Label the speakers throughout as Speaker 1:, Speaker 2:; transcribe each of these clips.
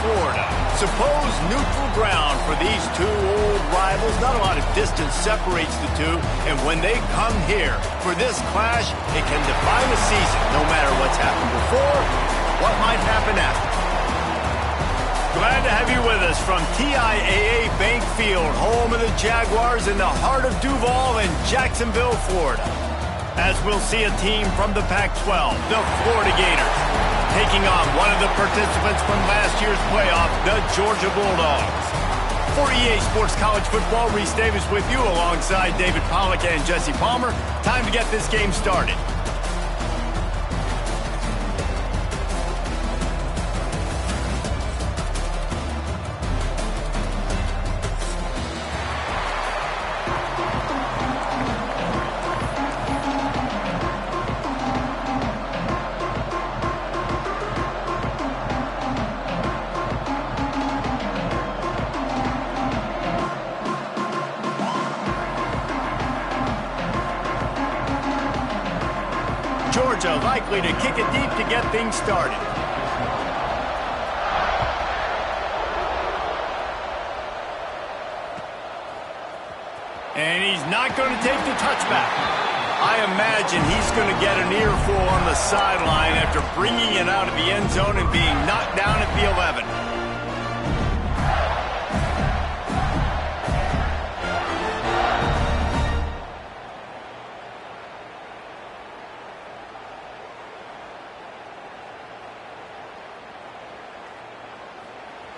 Speaker 1: Florida. Supposed neutral ground for these two old rivals. Not a lot of distance separates the two, and when they come here for this clash, it can define a season, no matter what's happened before, what might happen after. Glad to have you with us from TIAA Bank Field, home of the Jaguars in the heart of Duval and Jacksonville, Florida. As we'll see a team from the Pac-12, the Florida Gators, taking on one of the participants from last year's playoff, the Georgia Bulldogs. For EA Sports College Football, Reese Davis with you alongside David Pollack and Jesse Palmer. Time to get this game started. Georgia likely to kick it deep to get things started. And he's not going to take the touchback. I imagine he's going to get an earful on the sideline after bringing it out of the end zone and being knocked down at the 11.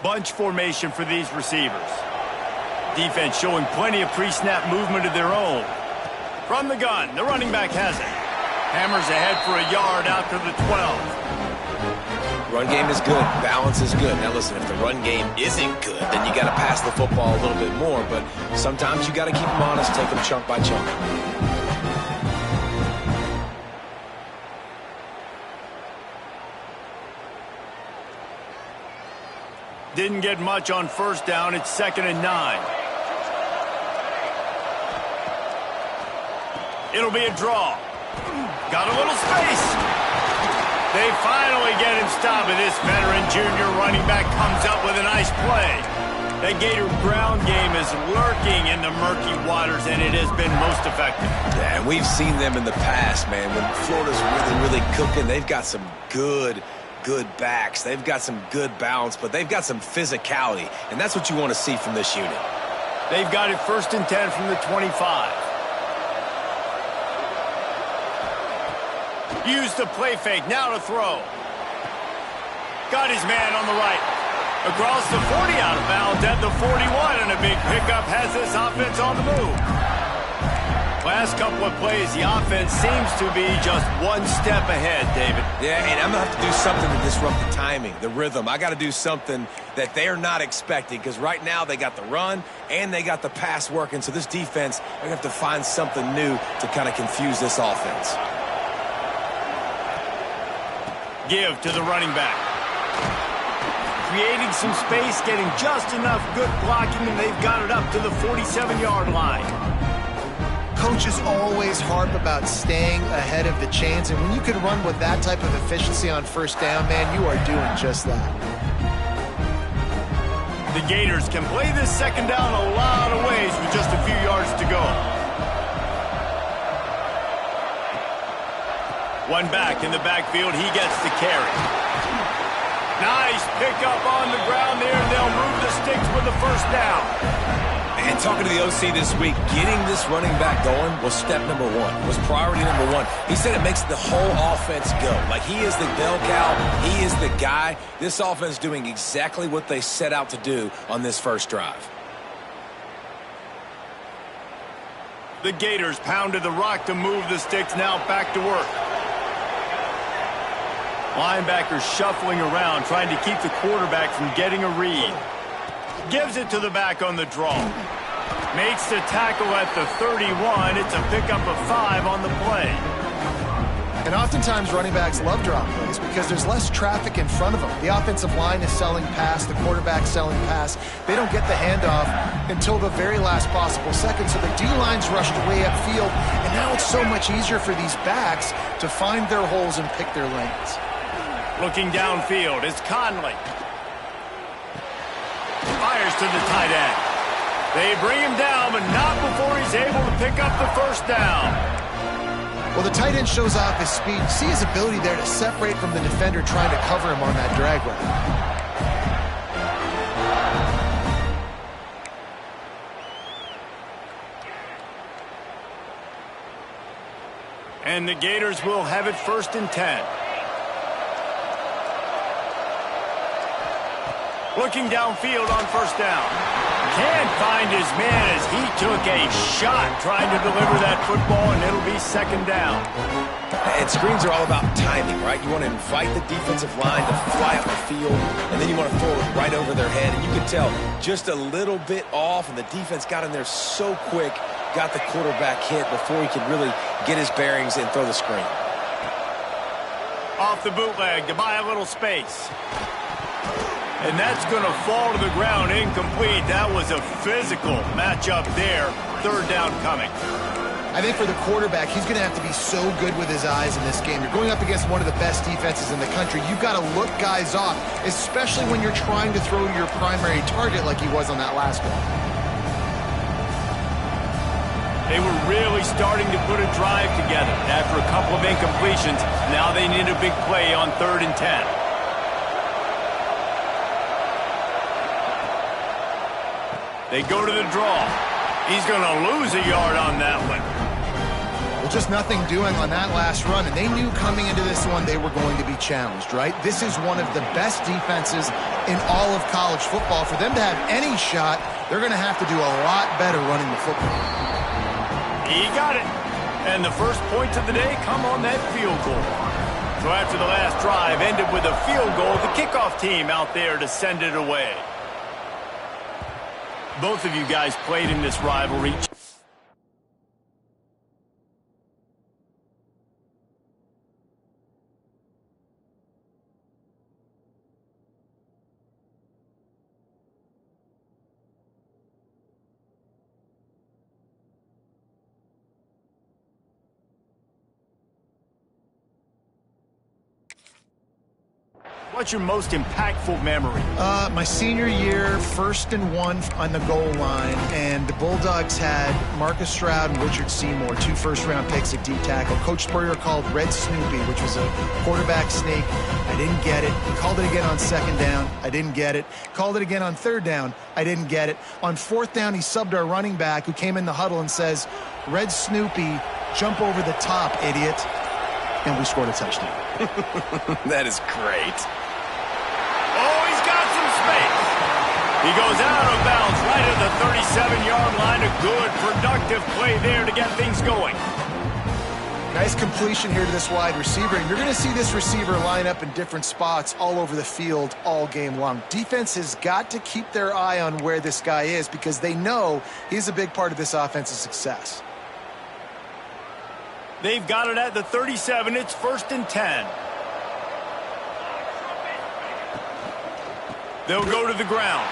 Speaker 1: Bunch formation for these receivers. Defense showing plenty of pre-snap movement of their own. From the gun, the running back has it. Hammers ahead for a yard out to the 12.
Speaker 2: Run game is good. Balance is good. Now listen, if the run game isn't good, then you got to pass the football a little bit more. But sometimes you got to keep them honest, take them chunk by chunk.
Speaker 1: Didn't get much on first down. It's 2nd and 9. It'll be a draw. Got a little space. They finally get him stopped, and this veteran junior running back comes up with a nice play. That Gator ground game is lurking in the murky waters, and it has been most effective.
Speaker 2: Yeah, and we've seen them in the past, man. When Florida's really cooking, they've got some good backs. They've got some good balance, but they've got some physicality, and that's what you want to see from this unit.
Speaker 1: They've got it 1st and 10 from the 25. Use the play fake, now to throw. Got his man on the right. Across the 40, out of bounds at the 41, and a big pickup has this offense on the move. Last couple of plays, the offense seems to be just one step ahead, David.
Speaker 2: Yeah, and I'm going to have to do something to disrupt the timing, the rhythm. I got to do something that they're not expecting, because right now they got the run and they got the pass working. So this defense, they're going to have to find something new to kind of confuse this offense.
Speaker 1: Give to the running back. Creating some space, getting just enough good blocking, and they've got it up to the 47-yard line.
Speaker 3: Coaches always harp about staying ahead of the chains, and when you can run with that type of efficiency on first down, man, you are doing just that.
Speaker 1: The Gators can play this second down a lot of ways with just a few yards to go. One back in the backfield, he gets the carry. Nice pickup on the ground there, and they'll move the sticks with the first down.
Speaker 2: And talking to the OC this week, getting this running back going was step number one, was priority number one. He said it makes the whole offense go. Like, he is the bell cow, he is the guy. This offense doing exactly what they set out to do on this first drive.
Speaker 1: The Gators pounded the rock to move the sticks, now back to work. Linebackers shuffling around, trying to keep the quarterback from getting a read. Gives it to the back on the draw. Makes the tackle at the 31. It's a pickup of 5 on the play.
Speaker 3: And oftentimes running backs love drop plays because there's less traffic in front of them. The offensive line is selling pass, the quarterback's selling pass. They don't get the handoff until the very last possible second, so the D-line's rushed away upfield, and now it's so much easier for these backs to find their holes and pick their lanes.
Speaker 1: Looking downfield is Conley. to the tight end. They bring him down, but not before he's able to pick up the first down.
Speaker 3: Well, the tight end shows off his speed. See his ability there to separate from the defender trying to cover him on that drag route.
Speaker 1: And the Gators will have it 1st and 10. Looking downfield on 1st down. Can't find his man as he took a shot trying to deliver that football, and it'll be 2nd down.
Speaker 2: And screens are all about timing, right? You want to invite the defensive line to fly up the field, and then you want to throw it right over their head. And you can tell just a little bit off, and the defense got in there so quick, got the quarterback hit before he could really get his bearings and throw the screen.
Speaker 1: Off the bootleg to buy a little space. And that's going to fall to the ground incomplete. That was a physical matchup there. 3rd down coming.
Speaker 3: I think for the quarterback, he's going to have to be so good with his eyes in this game. You're going up against one of the best defenses in the country. You've got to look guys off, especially when you're trying to throw to your primary target like he was on that last one.
Speaker 1: They were really starting to put a drive together. After a couple of incompletions, now they need a big play on 3rd and 10. They go to the draw. He's going to lose a yard on that one.
Speaker 3: Well, just nothing doing on that last run, and they knew coming into this one they were going to be challenged, right? This is one of the best defenses in all of college football. For them to have any shot, they're going to have to do a lot better running the football.
Speaker 1: He got it. And the first points of the day come on that field goal. So after the last drive ended with a field goal, the kickoff team out there to send it away. Both of you guys played in this rivalry. What's your most impactful memory?
Speaker 3: My senior year, 1st and 1 on the goal line, and the Bulldogs had Marcus Stroud and Richard Seymour, 2 first-round picks at D-tackle. Coach Spurrier called Red Snoopy, which was a quarterback sneak. I didn't get it. He called it again on 2nd down. I didn't get it. Called it again on 3rd down. I didn't get it. On 4th down, he subbed our running back, who came in the huddle and says, "Red Snoopy, jump over the top, idiot." And we scored a touchdown.
Speaker 2: That is great.
Speaker 1: He goes out of bounds right at the 37-yard line. A good, productive play there to get things going.
Speaker 3: Nice completion here to this wide receiver. And you're going to see this receiver line up in different spots all over the field all game long. Defense has got to keep their eye on where this guy is because they know he's a big part of this offense's success.
Speaker 1: They've got it at the 37. It's 1st and 10. They'll go to the ground.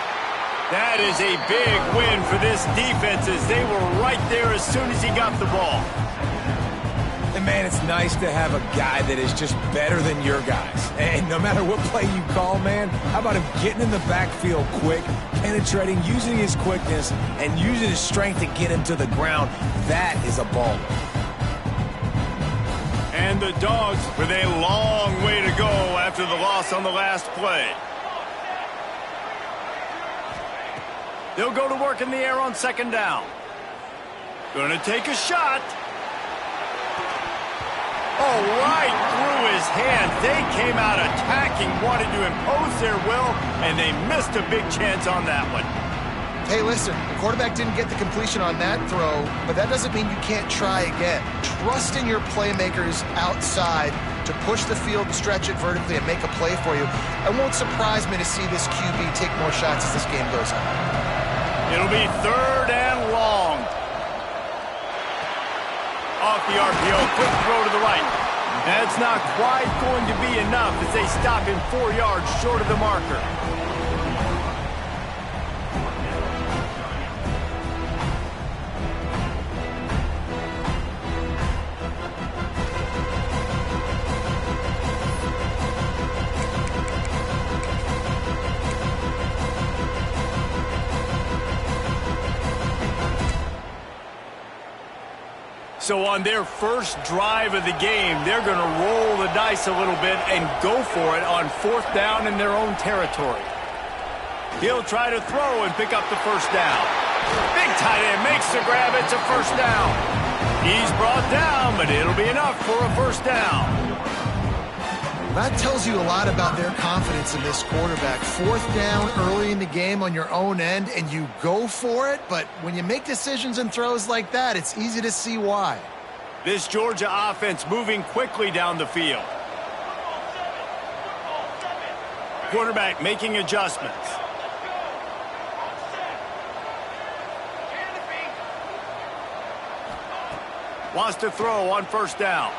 Speaker 1: That is a big win for this defense as they were right there as soon as he got the ball.
Speaker 2: And, man, it's nice to have a guy that is just better than your guys. And no matter what play you call, man, how about him getting in the backfield quick, penetrating, using his quickness, and using his strength to get him to the ground. That is a baller.
Speaker 1: And the Dogs with a long way to go after the loss on the last play. They'll go to work in the air on 2nd down. Going to take a shot. Oh, right through his hands. They came out attacking, wanted to impose their will, and they missed a big chance on that one.
Speaker 3: Hey, listen, the quarterback didn't get the completion on that throw, but that doesn't mean you can't try again. Trust in your playmakers outside to push the field, stretch it vertically, and make a play for you. It won't surprise me to see this QB take more shots as this game goes on.
Speaker 1: It'll be 3rd and long. Off the RPO, quick throw to the right. That's not quite going to be enough as they stop him 4 yards short of the marker. So on their first drive of the game, they're going to roll the dice a little bit and go for it on 4th down in their own territory. He'll try to throw and pick up the first down. Big tight end makes the grab. It's a first down. He's brought down, but it'll be enough for a first down.
Speaker 3: That tells you a lot about their confidence in this quarterback. 4th down early in the game on your own end, and you go for it. But when you make decisions and throws like that, it's easy to see why.
Speaker 1: This Georgia offense moving quickly down the field. Quarterback making adjustments. Wants to throw on first down.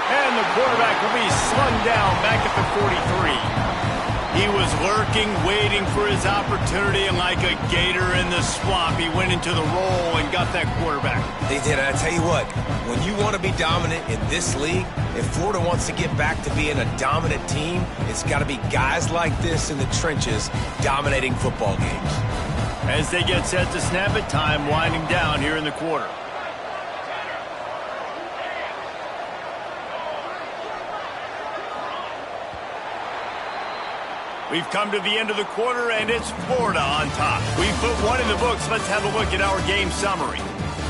Speaker 1: And the quarterback will be slung down back at the 43. He was lurking, waiting for his opportunity, and like a gator in the swamp, he went into the roll and got that quarterback.
Speaker 2: They did. I tell you what, when you want to be dominant in this league, if Florida wants to get back to being a dominant team, it's got to be guys like this in the trenches dominating football games.
Speaker 1: As they get set to snap it, time winding down here in the quarter. We've come to the end of the quarter, and it's Florida on top. We've put one in the books. Let's have a look at our game summary.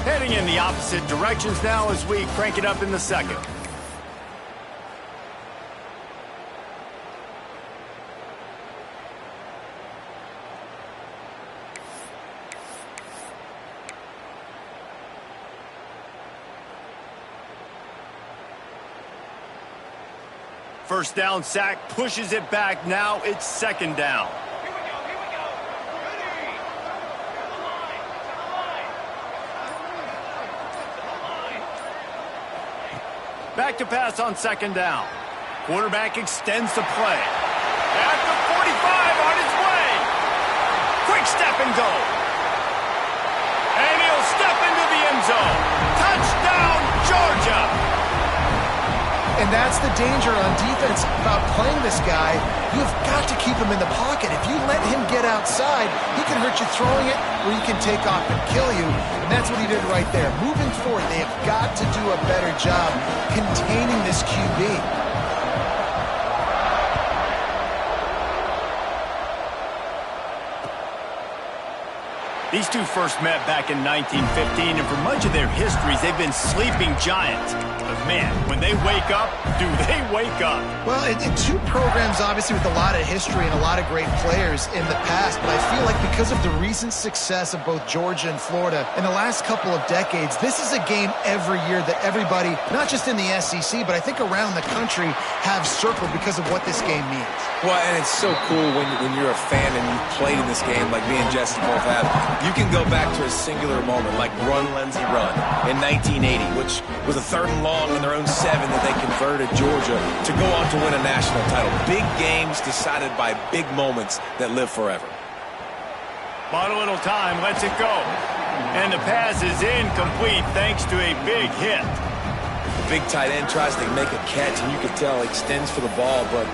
Speaker 1: Heading in the opposite directions now as we crank it up in the second. First down sack, pushes it back. Now it's second down.
Speaker 4: Here we go. Ready.
Speaker 1: Back to pass on second down. Quarterback extends the play. At the 45 on his way. Quick step and go. And he'll step into the end zone. Touchdown, Georgia.
Speaker 3: And that's the danger on defense about playing this guy. You've got to keep him in the pocket. If you let him get outside, he can hurt you throwing it, or he can take off and kill you. And that's what he did right there. Moving forward, they have got to do a better job containing this QB.
Speaker 1: These two first met back in 1915, and for much of their histories, they've been sleeping giants. But man, when they wake up, do they wake up?
Speaker 3: Well, in two programs, obviously, with a lot of history and a lot of great players in the past, but I feel like because of the recent success of both Georgia and Florida in the last couple of decades, this is a game every year that everybody, not just in the SEC, but I think around the country, have circled because of what this game means.
Speaker 2: Well, and it's so cool when you're a fan and you played in this game like me and Jesse both have. You can go back to a singular moment like Run, Lindsey, Run in 1980, which was a 3rd and long in their own 7 that they converted Georgia to go on to win a national title. Big games decided by big moments that live forever.
Speaker 1: Bought a little time, lets it go. And the pass is incomplete thanks to a big hit.
Speaker 2: The big tight end tries to make a catch, and you can tell he extends for the ball, but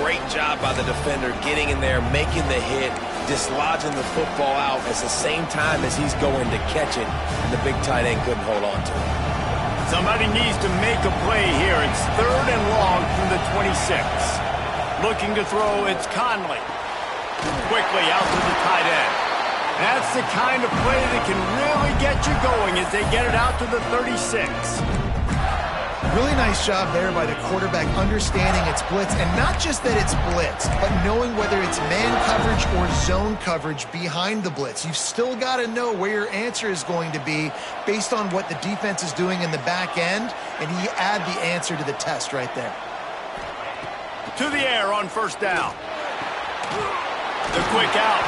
Speaker 2: great job by the defender getting in there, making the hit, dislodging the football out at the same time as he's going to catch it, and the big tight end couldn't hold on to it.
Speaker 1: Somebody needs to make a play here. It's 3rd and long from the 26. Looking to throw, it's Conley. Quickly out to the tight end. That's the kind of play that can really get you going as they get it out to the 36.
Speaker 3: Really nice job there by the quarterback understanding it's blitz, and not just that it's blitz, but knowing whether it's man coverage or zone coverage behind the blitz. You've still got to know where your answer is going to be based on what the defense is doing in the back end, and you add the answer to the test right there.
Speaker 1: To the air on first down. The quick out.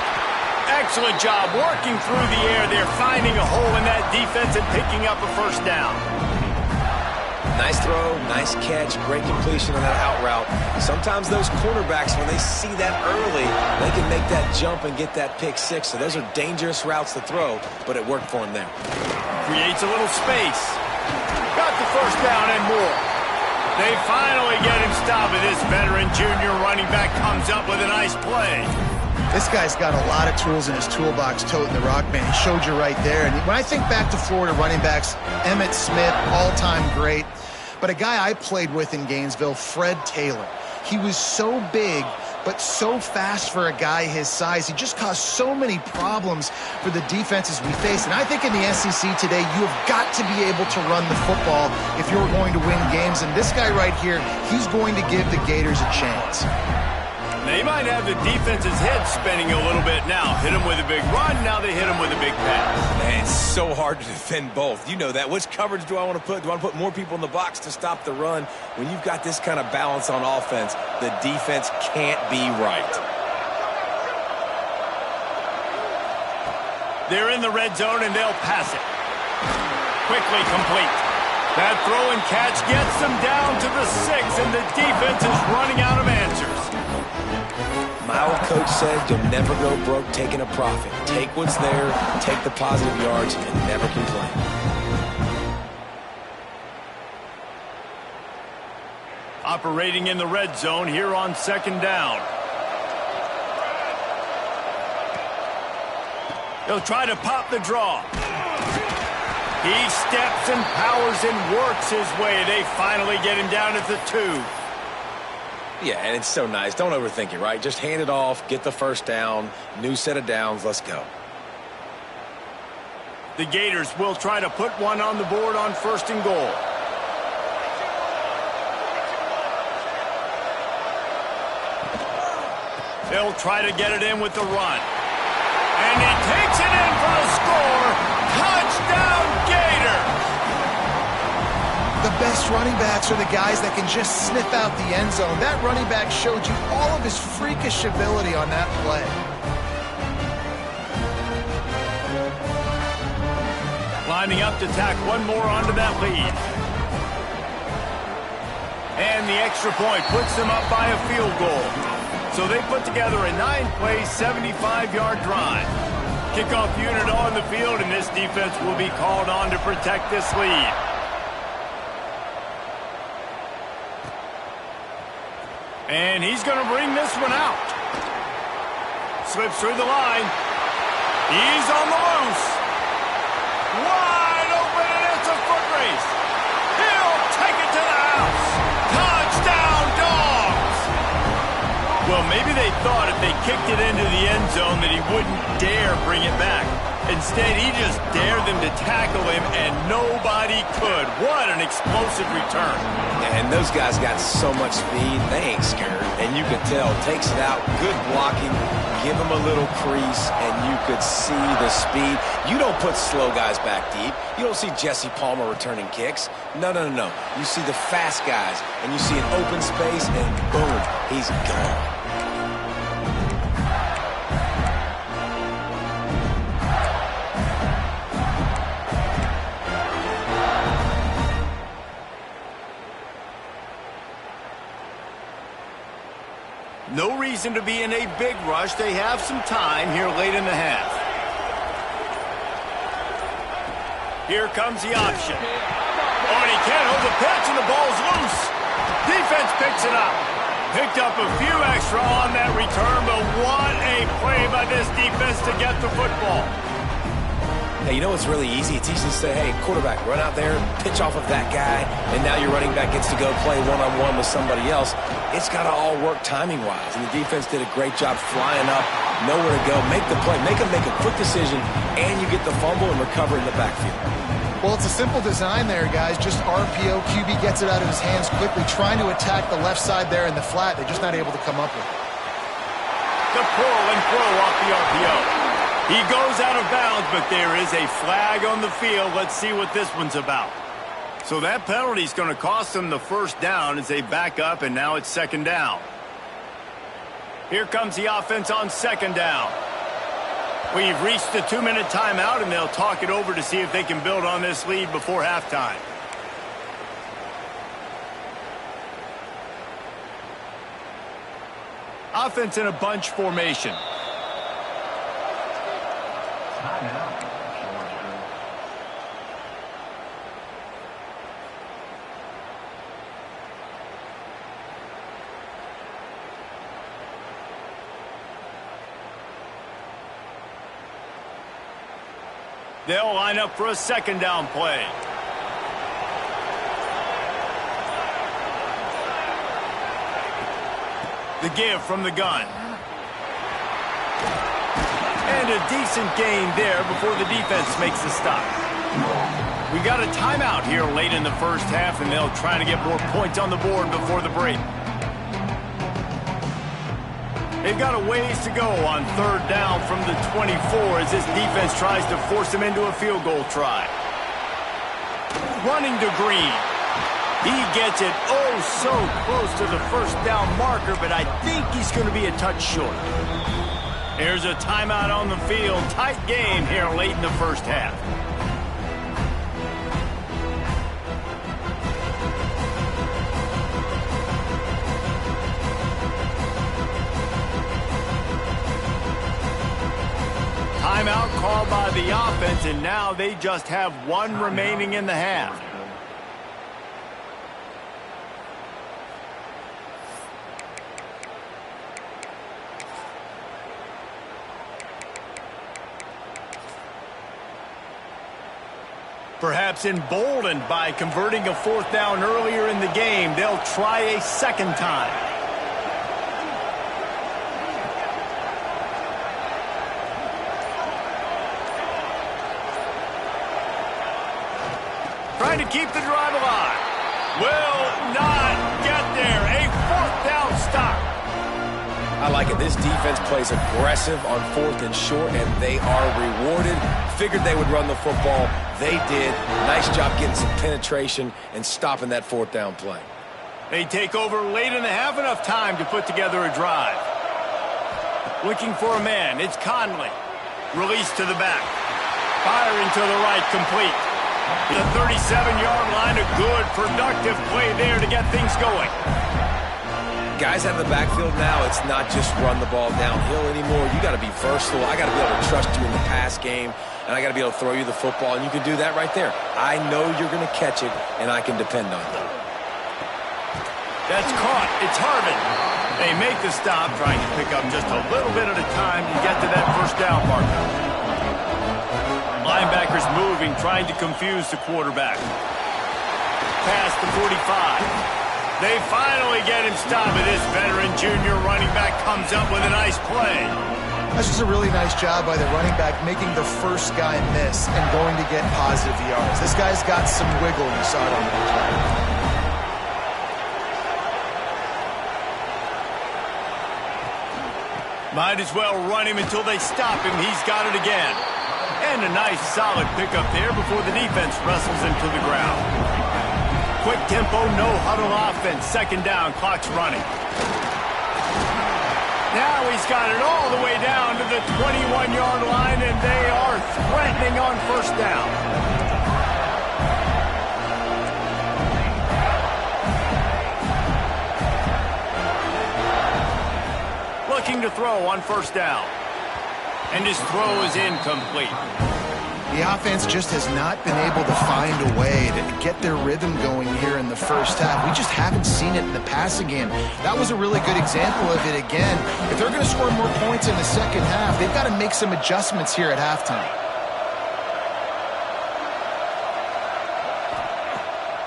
Speaker 1: Excellent job working through the air. They're finding a hole in that defense and picking up a first down.
Speaker 2: Nice throw, nice catch, great completion on that out route. Sometimes those cornerbacks, when they see that early, they can make that jump and get that pick 6. So those are dangerous routes to throw, but it worked for him there.
Speaker 1: Creates a little space. Got the first down and more. They finally get him stopped, and this veteran junior running back comes up with a nice play.
Speaker 3: This guy's got a lot of tools in his toolbox toting the rock, man. He showed you right there. And when I think back to Florida running backs, Emmitt Smith, all-time great. But a guy I played with in Gainesville, Fred Taylor. He was so big, but so fast for a guy his size. He just caused so many problems for the defenses we face. And I think in the SEC today, you have got to be able to run the football if you're going to win games. And this guy right here, he's going to give the Gators a chance.
Speaker 1: They might have the defense's head spinning a little bit now. Hit them with a big run, now they hit them with a big pass.
Speaker 2: Man, it's so hard to defend both. You know that. Which coverage do I want to put? Do I want to put more people in the box to stop the run? When you've got this kind of balance on offense, the defense can't be right.
Speaker 1: They're in the red zone, and they'll pass it. Quickly complete. That throw and catch gets them down to the 6, and the defense is running out of answers.
Speaker 2: My old coach said you'll never go broke taking a profit. Take what's there, take the positive yards, and never complain.
Speaker 1: Operating in the red zone here on 2nd down. They'll try to pop the draw. He steps and powers and works his way. They finally get him down at the 2.
Speaker 2: Yeah, and it's so nice. Don't overthink it, right? Just hand it off, get the first down, new set of downs, let's go.
Speaker 1: The Gators will try to put one on the board on 1st and goal. They'll try to get it in with the run. And he takes it in for the score. Touchdown, Gator!
Speaker 3: The best running backs are the guys that can just sniff out the end zone. That running back showed you all of his freakish ability on that play.
Speaker 1: Lining up to tack one more onto that lead. And the extra point puts them up by a field goal. So they put together a 9-play, 75-yard drive. Kickoff unit on the field, and this defense will be called on to protect this lead. And he's going to bring this one out. Slips through the line. He's on the loose. Wide open, and it's a foot race. He'll take it to the house. Touchdown, Dogs! Well, maybe they thought if they kicked it into the end zone that he wouldn't dare bring it back. Instead, he just dared them to tackle him, and nobody could. What an explosive return.
Speaker 2: And those guys got so much speed, they ain't scared. And you could tell, takes it out, good blocking, give them a little crease, and you could see the speed. You don't put slow guys back deep. You don't see Jesse Palmer returning kicks. No. You see the fast guys, and you see an open space, and boom, he's gone.
Speaker 1: No reason to be in a big rush. They have some time here late in the half. Here comes the option. Oh, and he can't hold the pitch, and the ball's loose. Defense picks it up. Picked up a few extra on that return, but what a play by this defense to get the football.
Speaker 2: Hey, you know what's really easy? It's easy to say, hey, quarterback, run out there, pitch off of that guy, and now your running back gets to go play one-on-one with somebody else. It's got to all work timing-wise, and the defense did a great job flying up, nowhere to go, make the play, make them make a quick decision, and you get the fumble and recover in the backfield.
Speaker 3: Well, it's a simple design there, guys. Just RPO. QB gets it out of his hands quickly, trying to attack the left side there in the flat. They're just not able to come up with it.
Speaker 1: The pull and throw off the RPO. He goes out of bounds, but there is a flag on the field. Let's see what this one's about. So that penalty is going to cost them the first down as they back up, and now it's 2nd down. Here comes the offense on 2nd down. We've reached the 2-minute timeout, and they'll talk it over to see if they can build on this lead before halftime. Offense in a bunch formation. They'll line up for a second down play. The give from the gun. And a decent gain there before the defense makes the stop. We got a timeout here late in the first half, and they'll try to get more points on the board before the break. They've got a ways to go on third down from the 24 as this defense tries to force them into a field goal try. Running to Green. He gets it oh so close to the first down marker, but I think he's going to be a touch short. Here's a timeout on the field. Tight game here late in the first half. Timeout called by the offense, and now they just have one remaining in the half. Perhaps emboldened by converting a fourth down earlier in the game, they'll try a second time. Trying to keep the drive alive. Will not get there. A fourth down stop.
Speaker 2: I like it. This defense plays aggressive on fourth and short, and they are rewarded. Figured they would run the football. They did. Nice job getting some penetration and stopping that fourth down play.
Speaker 1: They take over late in the half, enough time to put together a drive. Looking for a man. It's Conley. Release to the back. Firing to the right, complete. The 37-yard line, a good, productive play there to get things going.
Speaker 2: Guys out of the backfield now, it's not just run the ball downhill anymore. You got to be versatile. I got to be able to trust you in the pass game, and I got to be able to throw you the football, and you can do that right there. I know you're going to catch it, and I can depend on you.
Speaker 1: That's caught. It's Harvin. They make the stop, trying to pick up just a little bit at a time to get to that first down marker. Linebackers moving, trying to confuse the quarterback. Past the 45. They finally get him stopped, but this veteran junior running back comes up with a nice play.
Speaker 3: That's just a really nice job by the running back, making the first guy miss and going to get positive yards. This guy's got some wiggle, you saw it on the play.
Speaker 1: Might as well run him until they stop him. He's got it again. And a nice solid pickup there before the defense wrestles him to the ground. Quick tempo, no huddle offense. Second down, clock's running. Now he's got it all the way down to the 21-yard line, and they are threatening on first down. Looking to throw on first down. And his throw is incomplete.
Speaker 3: The offense just has not been able to find a way to get their rhythm going here in the first half. We just haven't seen it in the passing game. That was a really good example of it again. If they're going to score more points in the second half, they've got to make some adjustments here at halftime.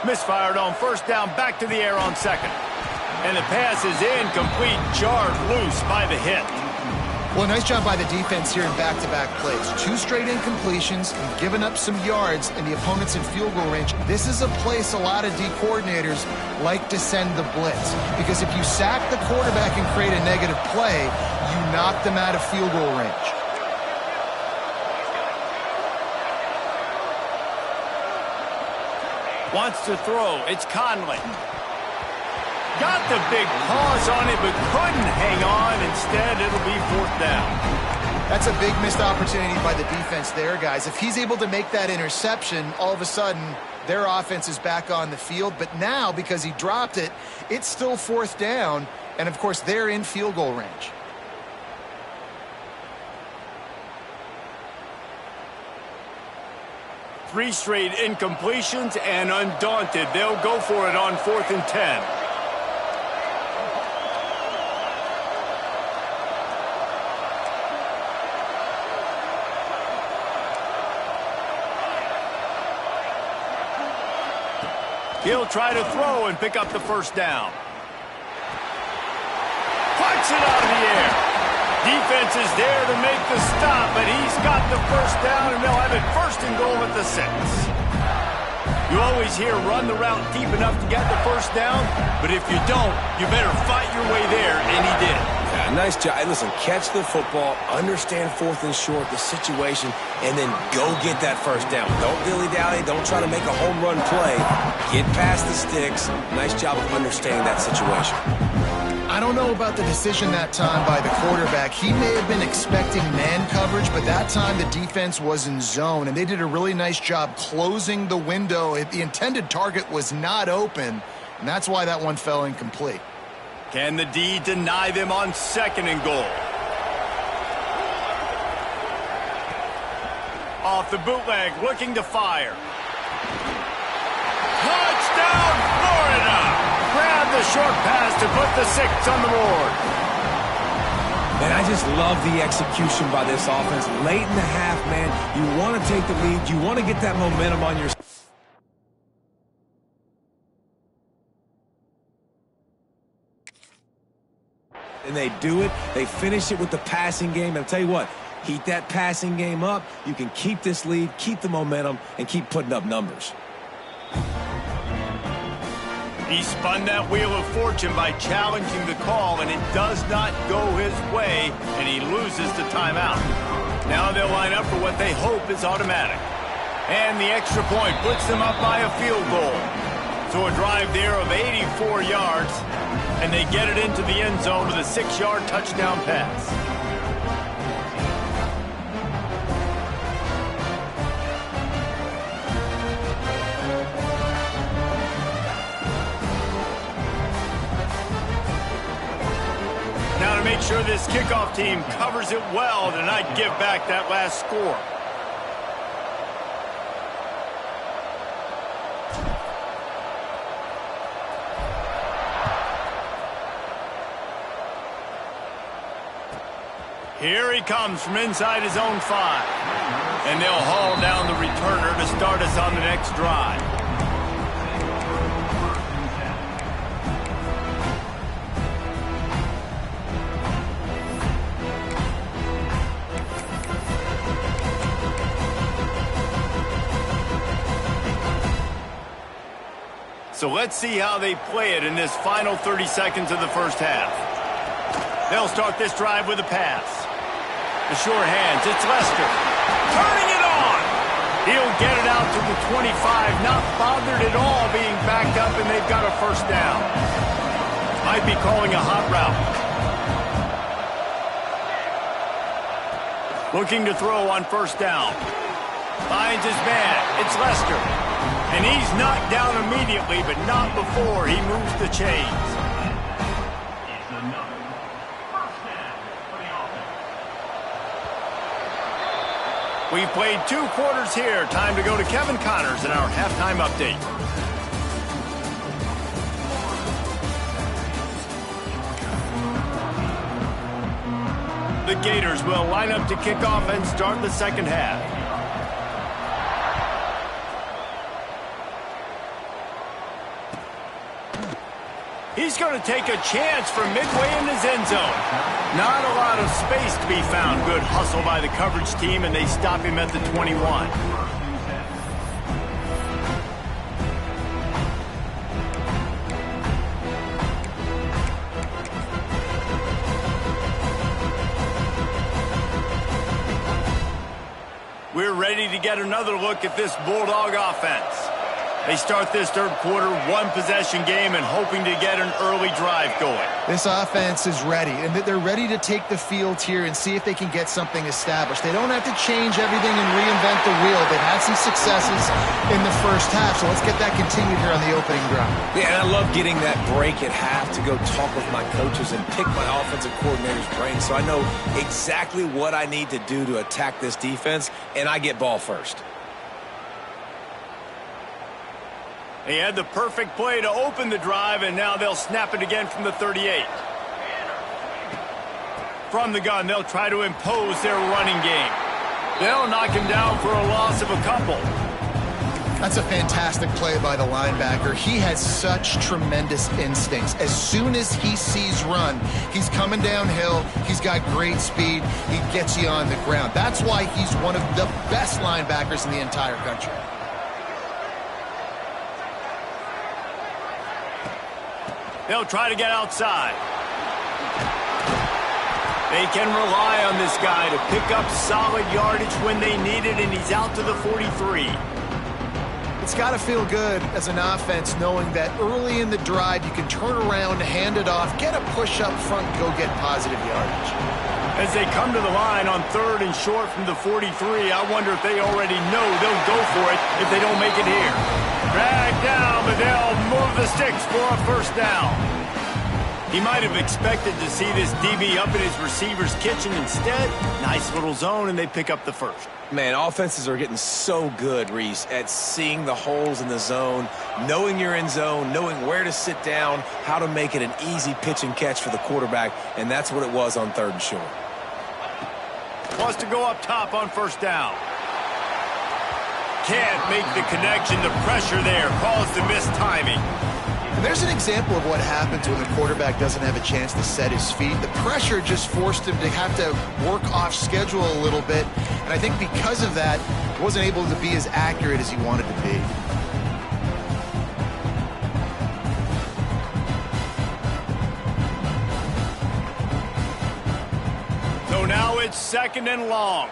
Speaker 1: Misfired on first down, back to the air on second. And the pass is incomplete, jarred loose by the hit.
Speaker 3: Well, nice job by the defense here in back-to-back plays. 2 straight incompletions, you've given up some yards, and the opponent's in field goal range. This is a place a lot of D coordinators like to send the blitz, because if you sack the quarterback and create a negative play, you knock them out of field goal range.
Speaker 1: Wants to throw. It's Conley. Got the big paws on it, but couldn't hang on. Instead, it'll be fourth down.
Speaker 3: That's a big missed opportunity by the defense there, guys. If he's able to make that interception, all of a sudden, their offense is back on the field. But now, because he dropped it, it's still fourth down. And, of course, they're in field goal range.
Speaker 1: Three straight incompletions, and undaunted, they'll go for it on 4th and 10. He'll try to throw and pick up the first down. Flies it out of the air. Defense is there to make the stop, but he's got the first down, and they'll have it first and goal at the 6. You always hear run the route deep enough to get the first down, but if you don't, you better fight your way there, and he did.
Speaker 2: Yeah, nice job. Hey, listen, catch the football, understand 4th and short, the situation, and then go get that first down. Don't dilly-dally. Don't try to make a home run play. Get past the sticks. Nice job of understanding that situation.
Speaker 3: I don't know about the decision that time by the quarterback. He may have been expecting man coverage, but that time the defense was in zone, and they did a really nice job closing the window. The intended target was not open, and that's why that one fell incomplete.
Speaker 1: Can the D deny them on 2nd and goal? Off the bootleg, looking to fire. Touchdown, Florida! Grab the short pass to put the 6 on the board.
Speaker 2: And I just love the execution by this offense. Late in the half, man, you want to take the lead. You want to get that momentum on your... And they do it. They finish it with the passing game. And I'll tell you what, heat that passing game up. You can keep this lead, keep the momentum, and keep putting up numbers.
Speaker 1: He spun that wheel of fortune by challenging the call, and it does not go his way, and he loses the timeout. Now they'll line up for what they hope is automatic. And the extra point puts them up by a field goal. So a drive there of 84 yards, and they get it into the end zone with a 6-yard touchdown pass. Now to make sure this kickoff team covers it well to not give back that last score. Here he comes from inside his own 5. And they'll haul down the returner to start us on the next drive. So let's see how they play it in this final 30 seconds of the first half. They'll start this drive with a pass. The sure hands, it's Lester. Turning it on! He'll get it out to the 25, not bothered at all being backed up, and they've got a first down. Might be calling a hot route. Looking to throw on first down. Finds his man, it's Lester. And he's knocked down immediately, but not before he moves the chains. We've played 2 quarters here. Time to go to Kevin Connors in our halftime update. The Gators will line up to kick off and start the second half. He's going to take a chance from midway in his end zone. Not a lot of space to be found. Good hustle by the coverage team, and they stop him at the 21. We're ready to get another look at this Bulldog offense. They start this third quarter, 1-possession game, and hoping to get an early drive going.
Speaker 3: This offense is ready, and they're ready to take the field here and see if they can get something established. They don't have to change everything and reinvent the wheel. They've had some successes in the first half, so let's get that continued here on the opening drive.
Speaker 2: Yeah, and I love getting that break at half to go talk with my coaches and pick my offensive coordinator's brain so I know exactly what I need to do to attack this defense, and I get ball first.
Speaker 1: They had the perfect play to open the drive, and now they'll snap it again from the 38. From the gun, they'll try to impose their running game. They'll knock him down for a loss of a couple.
Speaker 3: That's a fantastic play by the linebacker. He has such tremendous instincts. As soon as he sees run, he's coming downhill. He's got great speed. He gets you on the ground. That's why he's one of the best linebackers in the entire country.
Speaker 1: They'll try to get outside. They can rely on this guy to pick up solid yardage when they need it, and he's out to the 43.
Speaker 3: It's got to feel good as an offense knowing that early in the drive you can turn around, hand it off, get a push up front, go get positive yardage.
Speaker 1: As they come to the line on 3rd and short from the 43, I wonder if they already know they'll go for it if they don't make it here. Dragged down, but they'll move the sticks for a first down. He might have expected to see this DB up in his receiver's kitchen. Instead, nice little zone, and they pick up the first.
Speaker 2: Man, offenses are getting so good, Reese, at seeing the holes in the zone, knowing you're in zone, knowing where to sit down, how to make it an easy pitch and catch for the quarterback, and that's what it was on 3rd and short.
Speaker 1: Wants to go up top on first down. Can't make the connection. The pressure there caused the missed timing.
Speaker 3: And there's an example of what happens when the quarterback doesn't have a chance to set his feet. The pressure just forced him to have to work off schedule a little bit. And I think because of that, he wasn't able to be as accurate as he wanted to be.
Speaker 1: So now it's 2nd and long.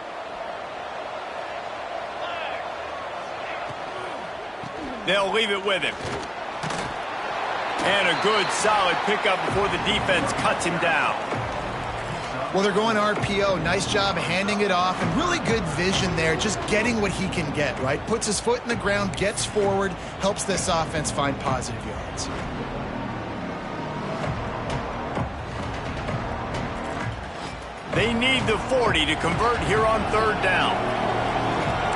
Speaker 1: They'll leave it with him. And a good, solid pickup before the defense cuts him down.
Speaker 3: Well, they're going RPO. Nice job handing it off, and really good vision there, just getting what he can get, right? Puts his foot in the ground, gets forward, helps this offense find positive yards.
Speaker 1: They need the 40 to convert here on 3rd down.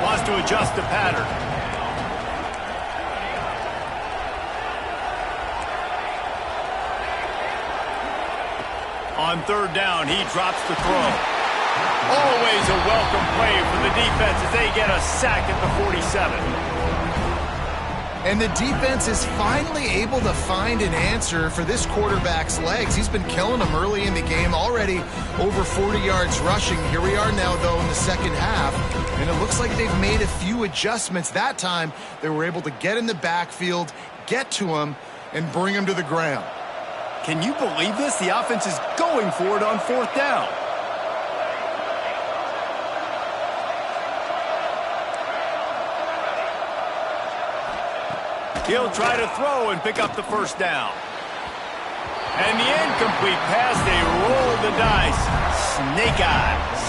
Speaker 1: Wants to adjust the pattern. On 3rd down, he drops the throw. Always a welcome play for the defense as they get a sack at the 47.
Speaker 3: And the defense is finally able to find an answer for this quarterback's legs. He's been killing them early in the game, already over 40 yards rushing. Here we are now, though, in the second half, and it looks like they've made a few adjustments. That time, they were able to get in the backfield, get to him, and bring him to the ground.
Speaker 1: Can you believe this? The offense is going for it on 4th down. He'll try to throw and pick up the first down. And the incomplete pass, they roll the dice. Snake eyes.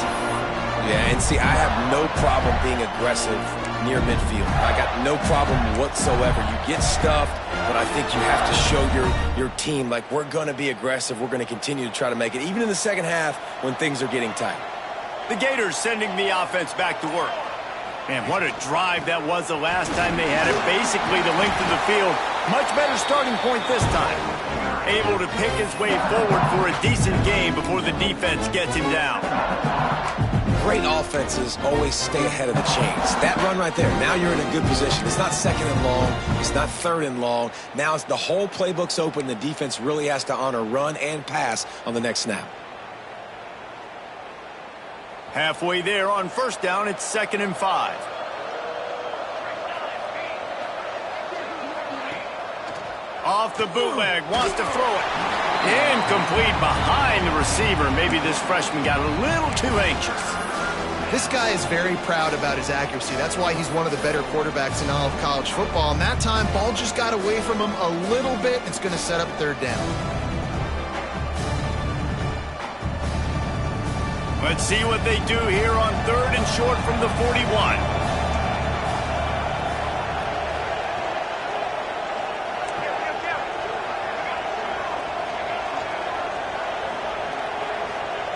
Speaker 2: Yeah, and see, I have no problem being aggressive near midfield. I got no problem whatsoever. You get stuffed, but I think you have to show your team, like, we're going to be aggressive. We're going to continue to try to make it, even in the second half when things are getting tight.
Speaker 1: The Gators sending the offense back to work. And what a drive that was the last time they had it. Basically the length of the field. Much better starting point this time. Able to pick his way forward for a decent game before the defense gets him down.
Speaker 2: Great offenses always stay ahead of the chains. That run right there, now you're in a good position. It's not 2nd and long. It's not 3rd and long. Now it's the whole playbook's open. The defense really has to honor run and pass on the next snap.
Speaker 1: Halfway there on 1st down, it's 2nd and 5. Off the bootleg, wants to throw it. Incomplete behind the receiver. Maybe this freshman got a little too anxious.
Speaker 3: This guy is very proud about his accuracy. That's why he's one of the better quarterbacks in all of college football. And that time, ball just got away from him a little bit. It's going to set up 3rd down.
Speaker 1: Let's see what they do here on 3rd and short from the 41.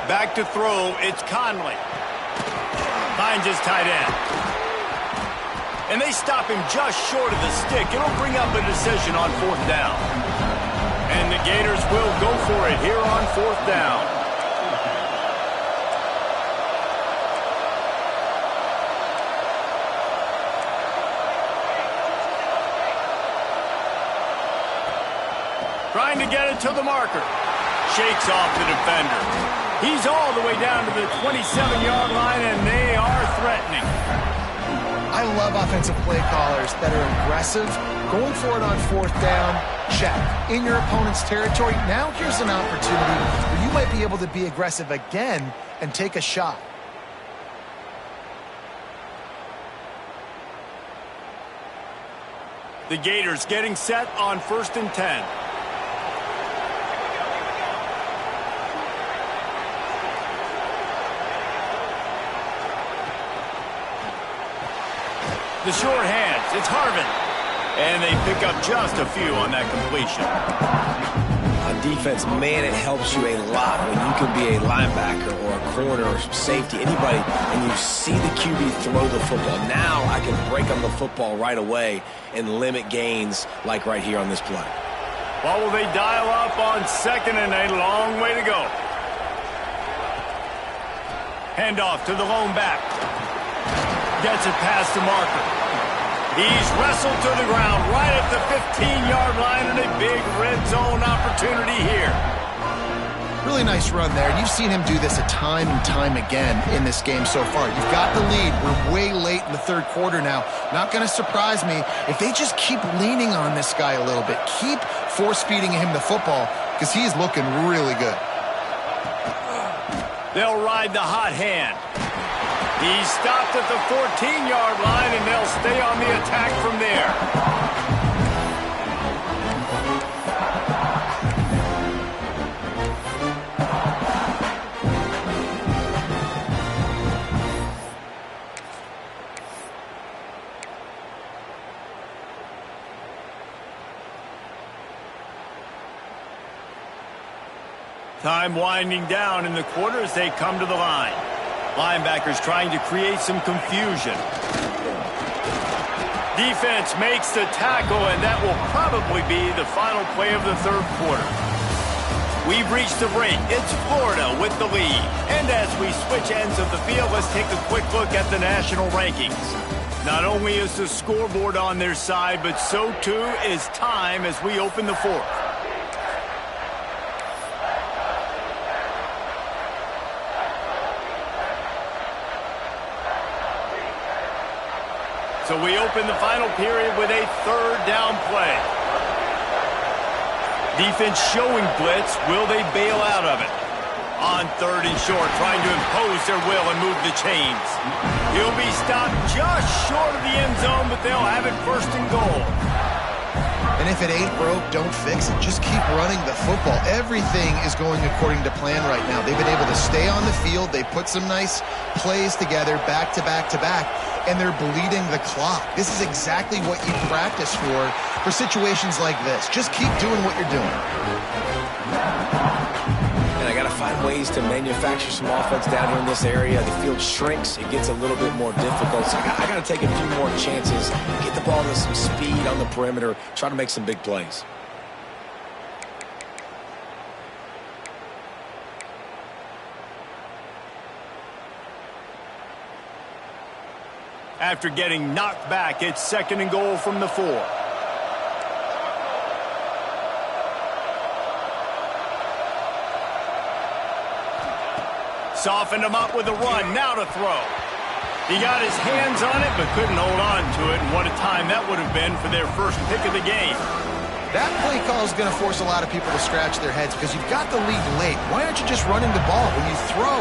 Speaker 1: Back to throw, it's Conley. Finds his tight end. And they stop him just short of the stick. It'll bring up a decision on 4th down. And the Gators will go for it here on 4th down. Trying to get it to the marker. Shakes off the defender. He's all the way down to the 27-yard line, and they are threatening.
Speaker 3: I love offensive play callers that are aggressive. Going for it on fourth down, check. In your opponent's territory, now here's an opportunity where you might be able to be aggressive again and take a shot.
Speaker 1: The Gators getting set on 1st and 10. The short hands, it's Harvin. And they pick up just a few on that completion.
Speaker 2: On defense, man, it helps you a lot when you can be a linebacker or a corner or safety, anybody, and you see the QB throw the football. Now I can break on the football right away and limit gains like right here on this play.
Speaker 1: What will they dial up on 2nd and a long way to go? Handoff to the lone back. Gets it past the marker. He's wrestled to the ground right at the 15-yard line, and a big red zone opportunity here.
Speaker 3: Really nice run there. You've seen him do this a time and time again in this game so far. You've got the lead. We're way late in the third quarter now. Not going to surprise me if they just keep leaning on this guy a little bit. Keep force-feeding him the football because he's looking really good.
Speaker 1: They'll ride the hot hand. He's stopped at the 14-yard line, and they'll stay on the attack from there. Time winding down in the quarter as they come to the line. Linebackers trying to create some confusion. Defense makes the tackle, and that will probably be the final play of the third quarter. We've reached the break. It's Florida with the lead. And as we switch ends of the field, let's take a quick look at the national rankings. Not only is the scoreboard on their side, but so too is time as we open the fourth. So we open the final period with a third down play. Defense showing blitz. Will they bail out of it? On 3rd and short, trying to impose their will and move the chains. He'll be stopped just short of the end zone, but they'll have it 1st and goal.
Speaker 3: And if it ain't broke, don't fix it. Just keep running the football. Everything is going according to plan right now. They've been able to stay on the field. They put some nice plays together back to back to back, and they're bleeding the clock. This is exactly what you practice for situations like this. Just keep doing what you're doing.
Speaker 2: And I got to find ways to manufacture some offense down here in this area. The field shrinks. It gets a little bit more difficult. So I got to take a few more chances, get the ball to some speed on the perimeter, try to make some big plays.
Speaker 1: After getting knocked back, it's 2nd and goal from the 4. Softened him up with a run, now to throw. He got his hands on it, but couldn't hold on to it, and what a time that would have been for their first pick of the game.
Speaker 3: That play call is going to force a lot of people to scratch their heads because you've got the lead late. Why aren't you just running the ball? When you throw,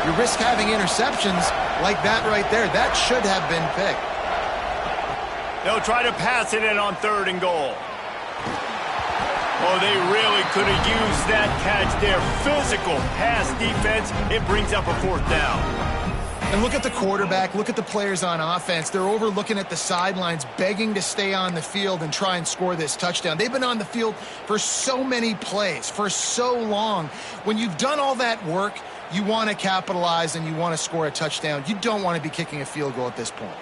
Speaker 3: you risk having interceptions like that right there. That should have been picked.
Speaker 1: They'll try to pass it in on 3rd and goal. Oh, they really could have used that catch there. Physical pass defense. It brings up a 4th down.
Speaker 3: And look at the quarterback. Look at the players on offense. They're over looking at the sidelines, begging to stay on the field and try and score this touchdown. They've been on the field for so many plays, for so long. When you've done all that work, you want to capitalize and you want to score a touchdown. You don't want to be kicking a field goal at this point.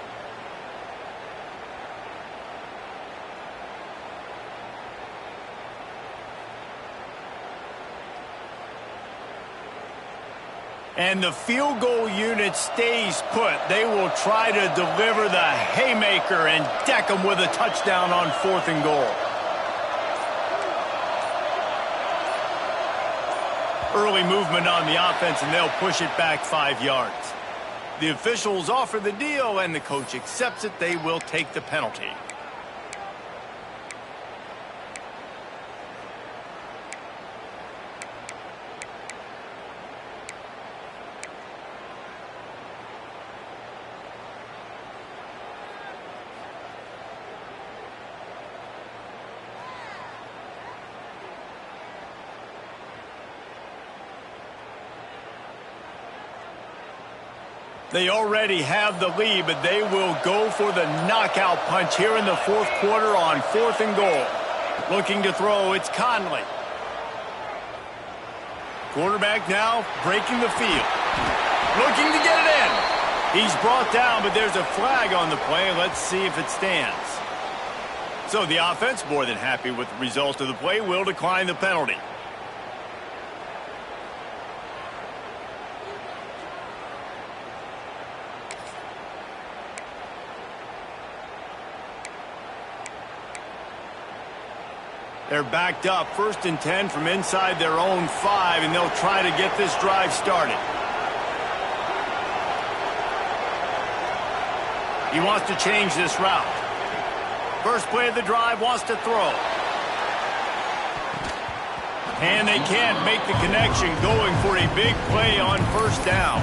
Speaker 1: And the field goal unit stays put. They will try to deliver the haymaker and deck them with a touchdown on 4th and goal. Early movement on the offense, and they'll push it back 5 yards. The officials offer the deal, and the coach accepts it. They will take the penalty. They already have the lead, but they will go for the knockout punch here in the fourth quarter on 4th and goal. Looking to throw, it's Conley. Quarterback now breaking the field. Looking to get it in. He's brought down, but there's a flag on the play. Let's see if it stands. So the offense, more than happy with the result of the play, will decline the penalty. They're backed up, 1st and 10 from inside their own 5, and they'll try to get this drive started. He wants to change this route. First play of the drive, wants to throw. And they can't make the connection, going for a big play on 1st down.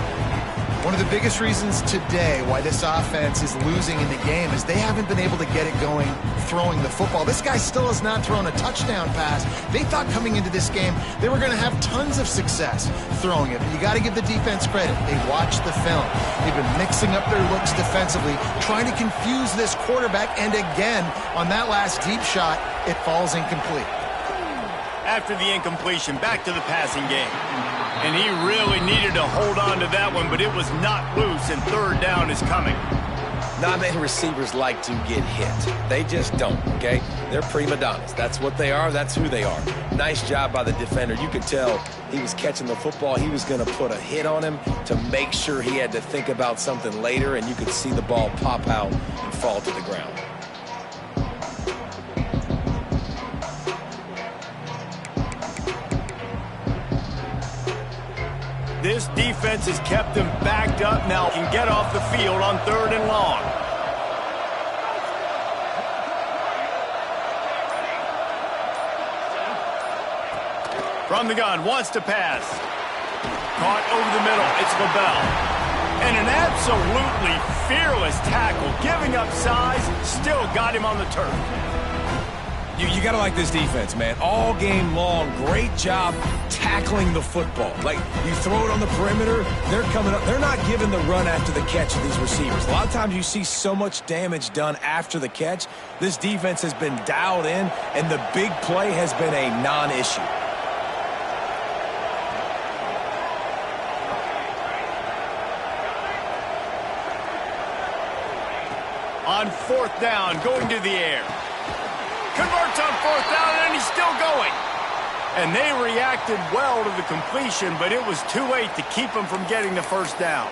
Speaker 3: One of the biggest reasons today why this offense is losing in the game is they haven't been able to get it going throwing the football. This guy still has not thrown a touchdown pass. They thought coming into this game they were going to have tons of success throwing it. But you got to give the defense credit. They watched the film. They've been mixing up their looks defensively, trying to confuse this quarterback. And again, on that last deep shot, it falls incomplete.
Speaker 1: After the incompletion, back to the passing game. And he really needed to hold on to that one, but it was not loose, and 3rd down is coming.
Speaker 2: Not many receivers like to get hit. They just don't, okay? They're prima donnas. That's what they are. That's who they are. Nice job by the defender. You could tell he was catching the football. He was going to put a hit on him to make sure he had to think about something later, and you could see the ball pop out and fall to the ground.
Speaker 1: This defense has kept them backed up. Now can get off the field on 3rd and long. From the gun, wants to pass. Caught over the middle. It's LaBelle. And an absolutely fearless tackle. Giving up size, still got him on the turf.
Speaker 2: You got to like this defense, man. All game long, great job tackling the football. Like, you throw it on the perimeter, they're coming up. They're not giving the run after the catch of these receivers. A lot of times you see so much damage done after the catch. This defense has been dialed in, and the big play has been a non-issue.
Speaker 1: On 4th down, going to the air. Converts on 4th down, and he's still going. And they reacted well to the completion, but it was too late to keep him from getting the 1st down.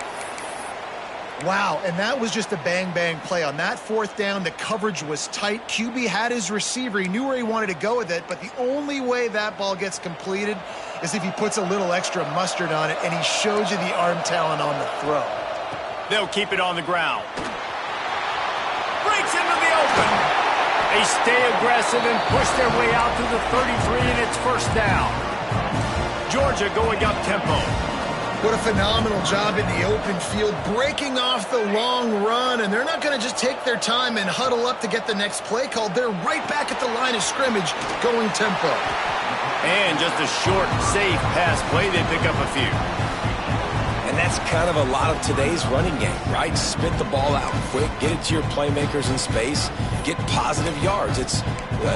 Speaker 3: Wow, and that was just a bang-bang play. On that 4th down, the coverage was tight. QB had his receiver. He knew where he wanted to go with it, but the only way that ball gets completed is if he puts a little extra mustard on it, and he shows you the arm talent on the throw.
Speaker 1: They'll keep it on the ground. Breaks into the open. They stay aggressive and push their way out to the 33, and it's 1st down. Georgia going up tempo.
Speaker 3: What a phenomenal job in the open field, breaking off the long run, and they're not going to just take their time and huddle up to get the next play called. They're right back at the line of scrimmage, going tempo.
Speaker 1: And just a short, safe pass play, they pick up a few.
Speaker 2: And that's kind of a lot of today's running game, right? Spit the ball out quick, get it to your playmakers in space, get positive yards. It's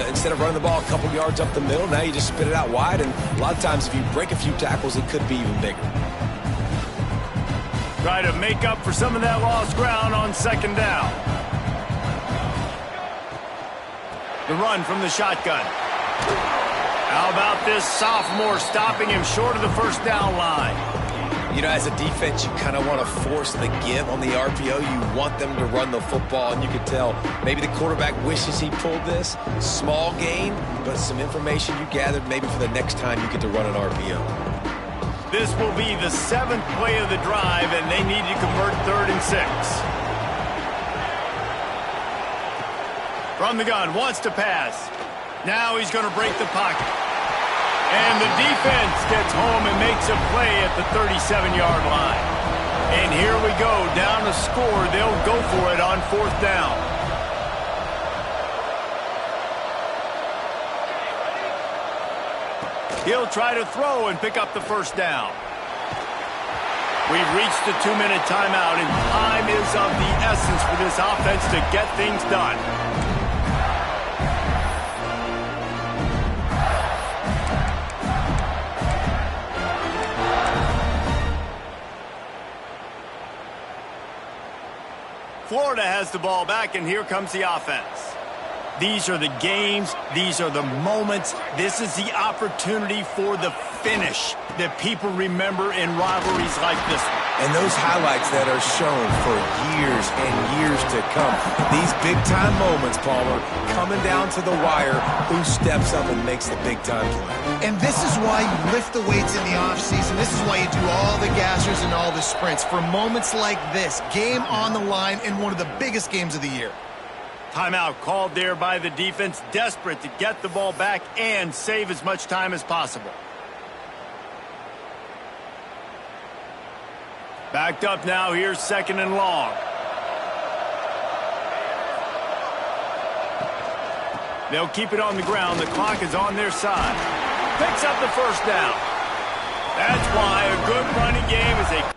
Speaker 2: instead of running the ball a couple yards up the middle, now you just spit it out wide, and a lot of times if you break a few tackles, it could be even bigger.
Speaker 1: Try to make up for some of that lost ground on 2nd down. The run from the shotgun. How about this sophomore stopping him short of the 1st down line?
Speaker 2: You know, as a defense, you kind of want to force the give on the RPO. You want them to run the football, and you can tell maybe the quarterback wishes he pulled this. Small gain, but some information you gathered maybe for the next time you get to run an RPO.
Speaker 1: This will be the 7th play of the drive, and they need to convert 3rd and 6. From the gun, wants to pass. Now he's going to break the pocket. And the defense gets home and makes a play at the 37-yard line. And here we go, down to score. They'll go for it on 4th down. He'll try to throw and pick up the 1st down. We've reached the 2-minute timeout, and time is of the essence for this offense to get things done. Florida has the ball back, and here comes the offense. These are the games. These are the moments. This is the opportunity for the finish that people remember in rivalries like this one.
Speaker 2: And those highlights that are shown for years and years to come. These big-time moments, Palmer, coming down to the wire, who steps up and makes the big-time play.
Speaker 3: And this is why you lift the weights in the offseason. This is why you do all the gassers and all the sprints. For moments like this, game on the line in one of the biggest games of the year.
Speaker 1: Timeout called there by the defense, desperate to get the ball back and save as much time as possible. Backed up now, here's 2nd and long. They'll keep it on the ground. The clock is on their side. Picks up the 1st down. That's why a good running game is a...